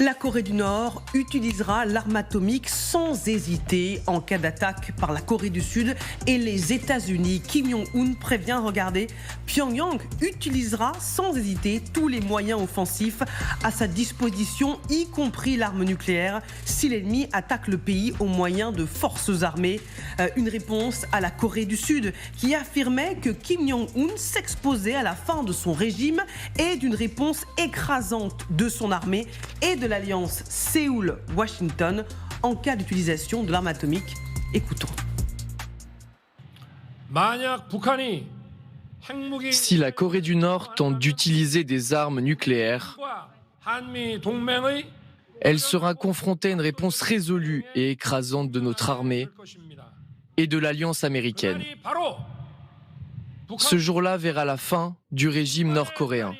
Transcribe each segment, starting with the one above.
La Corée du Nord utilisera l'arme atomique sans hésiter en cas d'attaque par la Corée du Sud et les États-Unis. Kim Jong-un prévient, regardez, Pyongyang utilisera sans hésiter tous les moyens offensifs à sa disposition, y compris l'arme nucléaire, si l'ennemi attaque le pays au moyen de forces armées. Une réponse à la Corée du Sud qui affirmait que Kim Jong-un s'exposait à la fin de son régime et d'une réponse écrasante de son armée et de l'alliance Séoul-Washington en cas d'utilisation de l'arme atomique. Écoutons. Si la Corée du Nord tente d'utiliser des armes nucléaires, elle sera confrontée à une réponse résolue et écrasante de notre armée et de l'alliance américaine. Ce jour-là verra la fin du régime nord-coréen.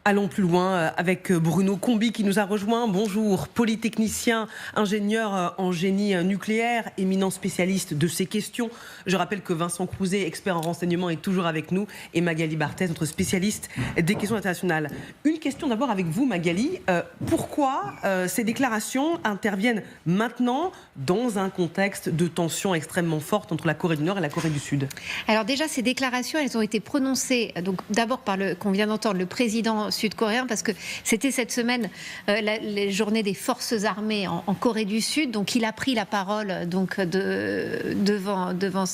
Allons plus loin avec Bruno Combi qui nous a rejoint. Bonjour, polytechnicien, ingénieur en génie nucléaire, éminent spécialiste de ces questions. Je rappelle que Vincent Crouzet, expert en renseignement, est toujours avec nous et Magali Barthez, notre spécialiste des questions internationales. Une question d'abord avec vous, Magali. Pourquoi ces déclarations interviennent maintenant dans un contexte de tension extrêmement forte entre la Corée du Nord et la Corée du Sud? Alors déjà, ces déclarations, elles ont été prononcées donc d'abord par qu'on vient d'entendre, le président sud-coréen, parce que c'était cette semaine les journées des forces armées en Corée du Sud. Donc il a pris la parole donc devant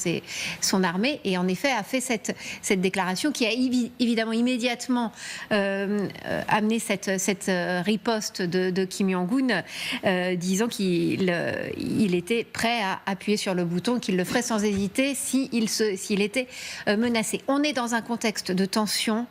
son armée et en effet a fait cette déclaration qui a évidemment immédiatement amené cette riposte de Kim Jong-un, disant qu'il était prêt à appuyer sur le bouton, qu'il le ferait sans hésiter s'il était menacé. On est dans un contexte de tension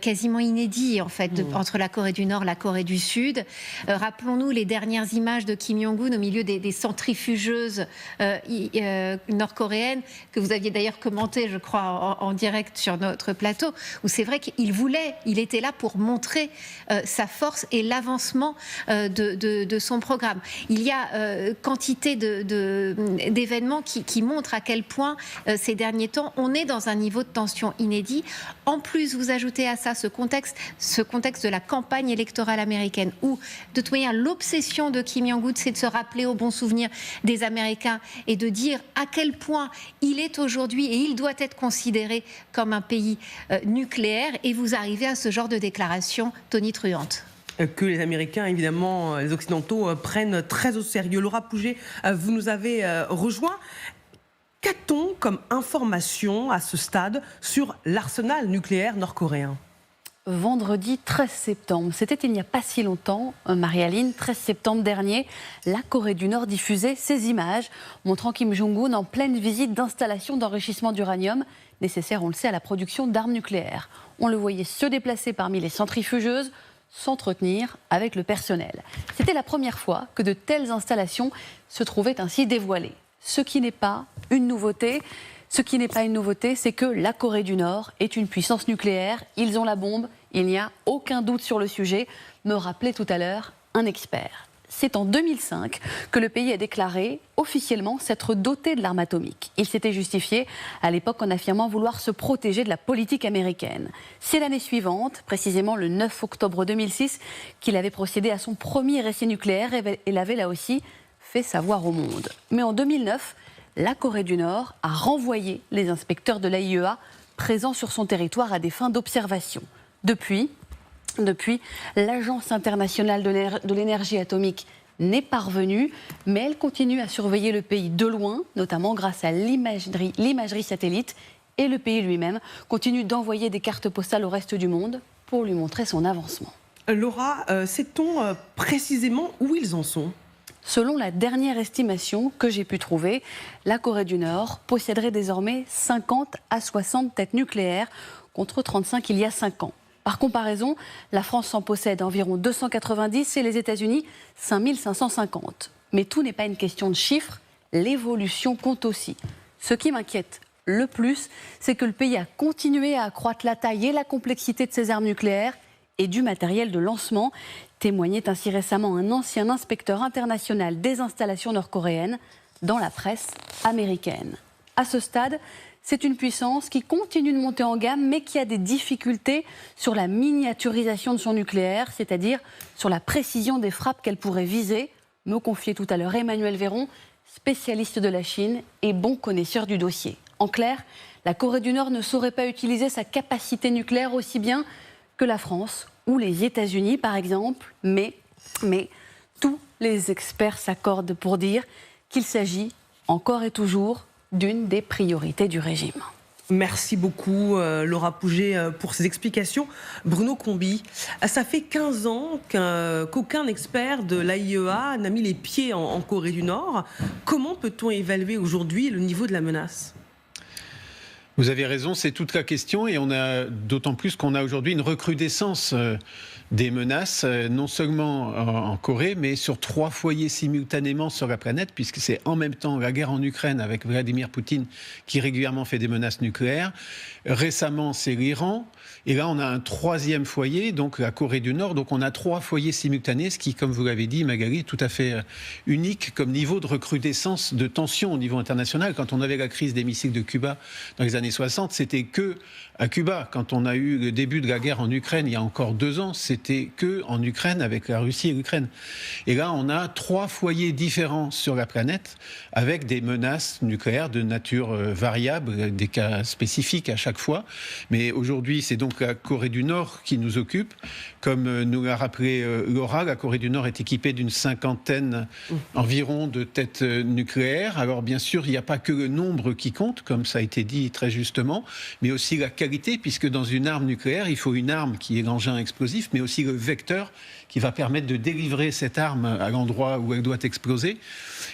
quasiment inédit en fait entre la Corée du Nord et la Corée du Sud. Rappelons-nous les dernières images de Kim Jong-un au milieu des centrifugeuses nord-coréennes que vous aviez d'ailleurs commenté, je crois, en direct sur notre plateau, où c'est vrai qu'il était là pour montrer sa force et l'avancement de son programme. Il y a quantité d'événements qui montrent à quel point ces derniers temps on est dans un niveau de tension inédit. En plus, vous ajoutez à ça ce contexte de la campagne électorale américaine où, de toute manière, l'obsession de Kim Jong-un, c'est de se rappeler au bon souvenir des Américains et de dire à quel point il est aujourd'hui et il doit être considéré comme un pays nucléaire. Et vous arrivez à ce genre de déclaration tonitruante. Que les Américains, évidemment, les Occidentaux, prennent très au sérieux. Laura Pouget, vous nous avez rejoint. Qu'a-t-on comme information à ce stade sur l'arsenal nucléaire nord-coréen ? Vendredi 13 septembre, c'était il n'y a pas si longtemps, Marie-Aline, 13 septembre dernier, la Corée du Nord diffusait ces images montrant Kim Jong-un en pleine visite d'installation d'enrichissement d'uranium, nécessaire, on le sait, à la production d'armes nucléaires. On le voyait se déplacer parmi les centrifugeuses, s'entretenir avec le personnel. C'était la première fois que de telles installations se trouvaient ainsi dévoilées. Ce qui n'est pas une nouveauté. Ce qui n'est pas une nouveauté, c'est que la Corée du Nord est une puissance nucléaire. Ils ont la bombe, il n'y a aucun doute sur le sujet, me rappelait tout à l'heure un expert. C'est en 2005 que le pays a déclaré officiellement s'être doté de l'arme atomique. Il s'était justifié à l'époque en affirmant vouloir se protéger de la politique américaine. C'est l'année suivante, précisément le 9 octobre 2006, qu'il avait procédé à son premier essai nucléaire et l'avait là aussi fait savoir au monde. Mais en 2009, la Corée du Nord a renvoyé les inspecteurs de l'AIEA présents sur son territoire à des fins d'observation. Depuis, l'Agence internationale de l'énergie atomique n'est pas revenue, mais elle continue à surveiller le pays de loin, notamment grâce à l'imagerie satellite, et le pays lui-même continue d'envoyer des cartes postales au reste du monde pour lui montrer son avancement. Laura, sait-on précisément où ils en sont ? Selon la dernière estimation que j'ai pu trouver, la Corée du Nord posséderait désormais 50 à 60 têtes nucléaires contre 35 il y a 5 ans. Par comparaison, la France en possède environ 290 et les États-Unis 5550. Mais tout n'est pas une question de chiffres, l'évolution compte aussi. Ce qui m'inquiète le plus, c'est que le pays a continué à accroître la taille et la complexité de ses armes nucléaires et du matériel de lancement, témoignait ainsi récemment un ancien inspecteur international des installations nord-coréennes dans la presse américaine. À ce stade, c'est une puissance qui continue de monter en gamme, mais qui a des difficultés sur la miniaturisation de son nucléaire, c'est-à-dire sur la précision des frappes qu'elle pourrait viser, me confiait tout à l'heure Emmanuel Véron, spécialiste de la Chine et bon connaisseur du dossier. En clair, la Corée du Nord ne saurait pas utiliser sa capacité nucléaire aussi bien que la France ou les États-Unis, par exemple, mais tous les experts s'accordent pour dire qu'il s'agit encore et toujours d'une des priorités du régime. Merci beaucoup Laura Pouget pour ces explications. Bruno Combi, ça fait 15 ans qu'aucun expert de l'AIEA n'a mis les pieds en Corée du Nord. Comment peut-on évaluer aujourd'hui le niveau de la menace ? Vous avez raison, c'est toute la question et on a d'autant plus qu'on a aujourd'hui une recrudescence des menaces, non seulement en Corée, mais sur 3 foyers simultanément sur la planète, puisque c'est en même temps la guerre en Ukraine avec Vladimir Poutine qui régulièrement fait des menaces nucléaires. Récemment, c'est l'Iran. Et là, on a un 3e foyer, donc la Corée du Nord. Donc on a 3 foyers simultanés, ce qui, comme vous l'avez dit, Magali, est tout à fait unique comme niveau de recrudescence de tension au niveau international. Quand on avait la crise des missiles de Cuba dans les années 60, c'était que à Cuba. Quand on a eu le début de la guerre en Ukraine, il y a encore 2 ans, c'était que en Ukraine avec la Russie et l'Ukraine. Et là, on a 3 foyers différents sur la planète avec des menaces nucléaires de nature variable, des cas spécifiques à chaque fois. Mais aujourd'hui, c'est donc la Corée du Nord qui nous occupe. Comme nous l'a rappelé Laura, la Corée du Nord est équipée d'une 50aine environ de têtes nucléaires. Alors bien sûr, il n'y a pas que le nombre qui compte, comme ça a été dit très justement, mais aussi la qualité, puisque dans une arme nucléaire, il faut une arme qui est l'engin explosif, mais aussi le vecteur qui va permettre de délivrer cette arme à l'endroit où elle doit exploser.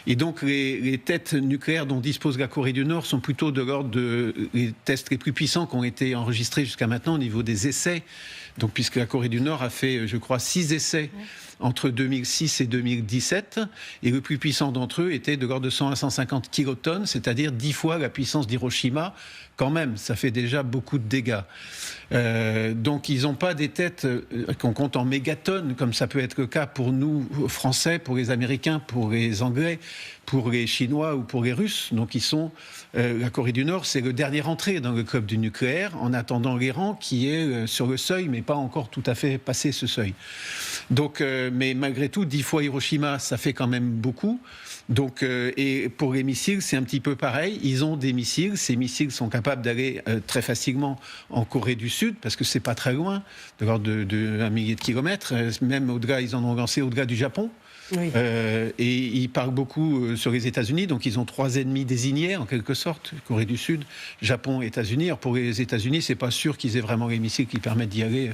Et donc les têtes nucléaires dont dispose la Corée du Nord sont plutôt de l'ordre des tests les plus puissants qui ont été enregistrés jusqu'à maintenant au niveau des essais. Donc, puisque la Corée du Nord a fait, je crois, 6 essais entre 2006 et 2017, et le plus puissant d'entre eux était de l'ordre de 100 à 150 kilotonnes, c'est-à-dire 10 fois la puissance d'Hiroshima. Quand même, ça fait déjà beaucoup de dégâts. Donc, ils n'ont pas des têtes qu'on compte en mégatonnes, comme ça peut être le cas pour nous, Français, pour les Américains, pour les Anglais, pour les Chinois ou pour les Russes. Donc, la Corée du Nord, c'est le dernier entré dans le club du nucléaire, en attendant l'Iran qui est sur le seuil, mais pas encore tout à fait passé ce seuil. Donc, mais malgré tout, 10 fois Hiroshima, ça fait quand même beaucoup. Donc, et pour les missiles, c'est un petit peu pareil. Ils ont des missiles. Ces missiles sont capables d'aller très facilement en Corée du Sud, parce que c'est pas très loin, de l'ordre de 1 millier de kilomètres. Même au-delà, ils en ont lancé au-delà du Japon. Oui. Et ils parlent beaucoup sur les États-Unis, donc ils ont 3 ennemis désignés en quelque sorte, Corée du Sud, Japon, États-Unis. Alors pour les États-Unis, c'est pas sûr qu'ils aient vraiment les missiles qui permettent d'y aller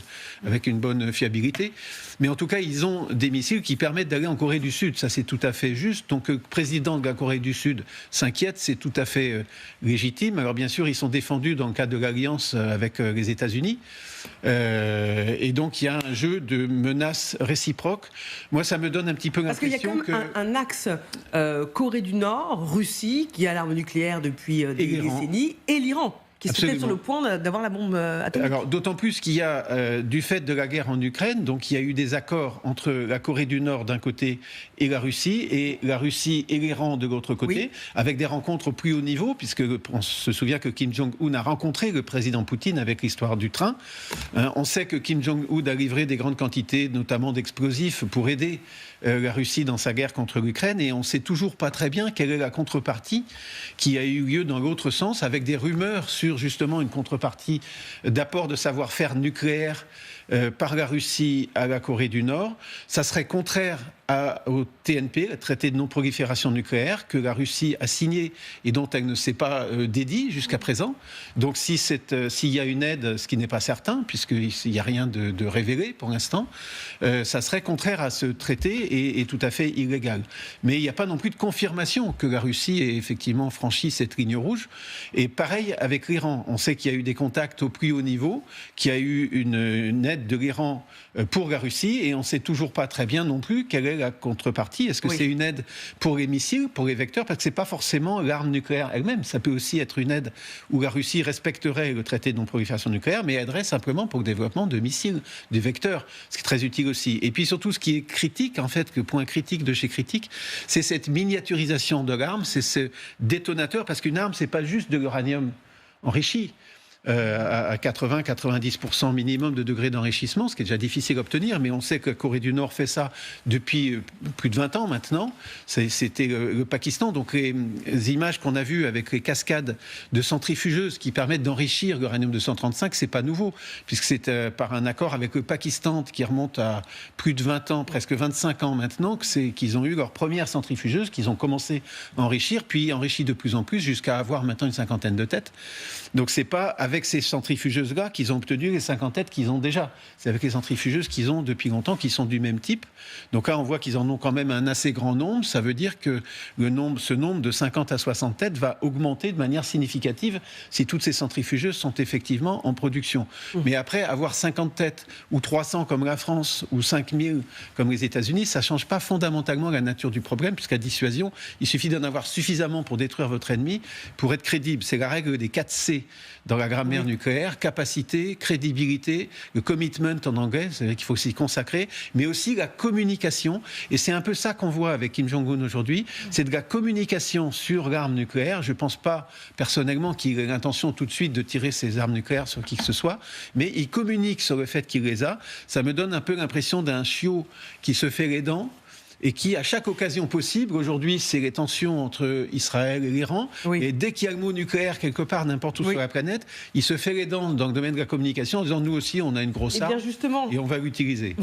avec une bonne fiabilité, mais en tout cas ils ont des missiles qui permettent d'aller en Corée du Sud. Ça c'est tout à fait juste. Donc le président de la Corée du Sud s'inquiète, c'est tout à fait légitime. Alors bien sûr ils sont défendus dans le cadre de l'alliance avec les États-Unis. Et donc il y a un jeu de menaces réciproques. Moi ça me donne un petit peu l'impression que... Parce qu'il y a quand même un axe Corée du Nord, Russie, qui a l'arme nucléaire depuis des décennies, et l'Iran, qui est peut-être sur le point d'avoir la bombe atomique. Alors, d'autant plus qu'il y a, du fait de la guerre en Ukraine, donc il y a eu des accords entre la Corée du Nord d'un côté et la Russie et l'Iran de l'autre côté, oui, avec des rencontres au plus haut niveau, puisque on se souvient que Kim Jong-un a rencontré le président Poutine avec l'histoire du train. On sait que Kim Jong-un a livré des grandes quantités, notamment d'explosifs, pour aider la Russie dans sa guerre contre l'Ukraine, et on ne sait toujours pas très bien quelle est la contrepartie qui a eu lieu dans l'autre sens, avec des rumeurs sur justement une contrepartie d'apport de savoir-faire nucléaire par la Russie à la Corée du Nord. Ça serait contraire au TNP, le traité de non-prolifération nucléaire, que la Russie a signé et dont elle ne s'est pas dédie jusqu'à présent. Donc s'il y a une aide, ce qui n'est pas certain, puisqu'il n'y a rien de révélé pour l'instant, ça serait contraire à ce traité et tout à fait illégal. Mais il n'y a pas non plus de confirmation que la Russie ait effectivement franchi cette ligne rouge. Et pareil avec l'Iran. On sait qu'il y a eu des contacts au plus haut niveau, qu'il y a eu une aide de l'Iran pour la Russie, et on ne sait toujours pas très bien non plus quelle est la contrepartie. Est-ce que c'est une aide pour les missiles, pour les vecteurs? Parce que ce n'est pas forcément l'arme nucléaire elle-même. Ça peut aussi être une aide où la Russie respecterait le traité de non-prolifération nucléaire, mais aiderait simplement pour le développement de missiles, de vecteurs, ce qui est très utile aussi. Et puis surtout, ce qui est critique, en fait, le point critique de chez Critique, c'est cette miniaturisation de l'arme, c'est ce détonateur, parce qu'une arme, ce n'est pas juste de l'uranium enrichi. À 80-90% minimum de degré d'enrichissement, ce qui est déjà difficile à obtenir, mais on sait que la Corée du Nord fait ça depuis plus de 20 ans maintenant. C'était le Pakistan. Donc les images qu'on a vues avec les cascades de centrifugeuses qui permettent d'enrichir l'uranium-235, c'est pas nouveau, puisque c'est par un accord avec le Pakistan qui remonte à plus de 20 ans, presque 25 ans maintenant, qu'ils ont eu leur première centrifugeuse, qu'ils ont commencé à enrichir, puis enrichi de plus en plus, jusqu'à avoir maintenant une cinquantaine de têtes. Donc c'est pas avec ces centrifugeuses-là qu'ils ont obtenu les 50 têtes qu'ils ont déjà. C'est avec les centrifugeuses qu'ils ont depuis longtemps, qui sont du même type. Donc là, on voit qu'ils en ont quand même un assez grand nombre. Ça veut dire que ce nombre de 50 à 60 têtes va augmenter de manière significative si toutes ces centrifugeuses sont effectivement en production. Mais après, avoir 50 têtes ou 300 comme la France ou 5000 comme les États-Unis, ça ne change pas fondamentalement la nature du problème, puisqu'à dissuasion, il suffit d'en avoir suffisamment pour détruire votre ennemi pour être crédible. C'est la règle des 4 C dans la grammaire nucléaire: capacité, crédibilité, le commitment en anglais, c'est-à-dire qu'il faut s'y consacrer, mais aussi la communication. Et c'est un peu ça qu'on voit avec Kim Jong-un aujourd'hui, c'est de la communication sur l'arme nucléaire. Je ne pense pas personnellement qu'il ait l'intention tout de suite de tirer ses armes nucléaires sur qui que ce soit, mais il communique sur le fait qu'il les a. Ça me donne un peu l'impression d'un chiot qui se fait les dents et qui, à chaque occasion possible, aujourd'hui, c'est les tensions entre Israël et l'Iran, et dès qu'il y a le mot nucléaire quelque part, n'importe où sur la planète, il se fait les dents dans le domaine de la communication en disant « nous aussi, on a une grosse arme et on va l'utiliser ».